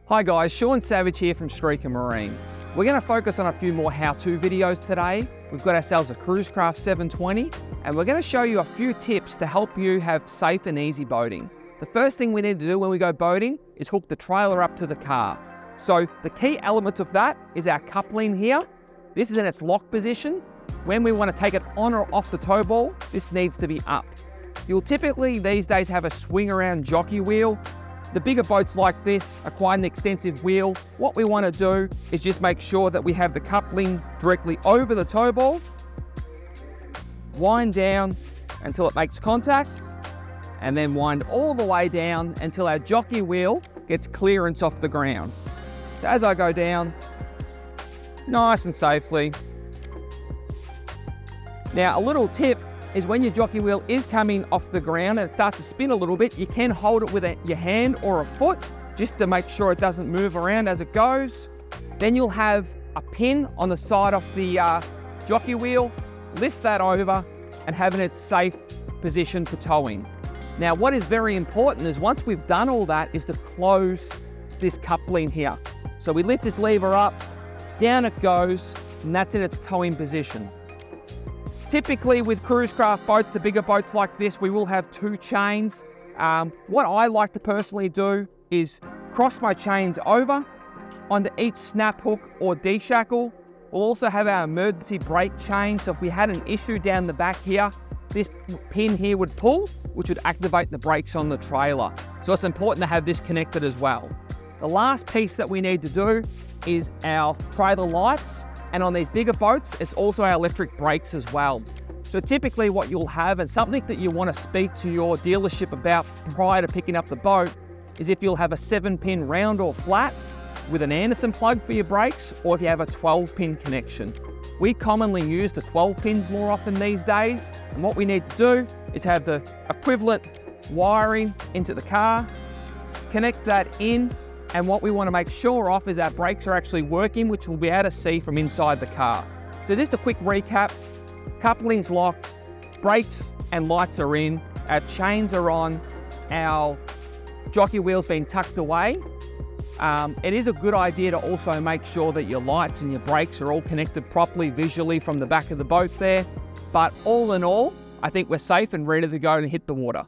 Hi guys, Sean Savage here from Streaker Marine. We're going to focus on a few more how-to videos today. We've got ourselves a Cruisecraft 720 and we're going to show you a few tips to help you have safe and easy boating. The first thing we need to do when we go boating is hook the trailer up to the car. So the key element of that is our coupling here. This is in its lock position. When we want to take it on or off the tow ball, this needs to be up. You'll typically these days have a swing around jockey wheel. The bigger boats like this are quite an extensive wheel. What we want to do is just make sure that we have the coupling directly over the tow ball, wind down until it makes contact, and then wind all the way down until our jockey wheel gets clearance off the ground. So as I go down, nice and safely. Now a little tip is when your jockey wheel is coming off the ground and it starts to spin a little bit, you can hold it with your hand or a foot just to make sure it doesn't move around as it goes. Then you'll have a pin on the side of the jockey wheel, lift that over and have it in its safe position for towing. Now what is very important is once we've done all that is to close this coupling here. So we lift this lever up, down it goes, and that's in its towing position. Typically with Cruisecraft boats, the bigger boats like this, we will have two chains. What I like to personally do is cross my chains over onto each snap hook or D-shackle. We'll also have our emergency brake chain, so if we had an issue down the back here, this pin here would pull, which would activate the brakes on the trailer. So it's important to have this connected as well. The last piece that we need to do is our trailer lights. And on these bigger boats, it's also our electric brakes as well. So typically what you'll have, and something that you want to speak to your dealership about prior to picking up the boat, is if you'll have a 7-pin round or flat with an Anderson plug for your brakes, or if you have a 12-pin connection. We commonly use the 12 pins more often these days, and what we need to do is have the equivalent wiring into the car, connect that in, and what we want to make sure of is our brakes are actually working, which we'll be able to see from inside the car. So just a quick recap, coupling's locked, brakes and lights are in, our chains are on, our jockey wheel's been tucked away. It is a good idea to also make sure that your lights and your brakes are all connected properly visually from the back of the boat there. But all in all, I think we're safe and ready to go and hit the water.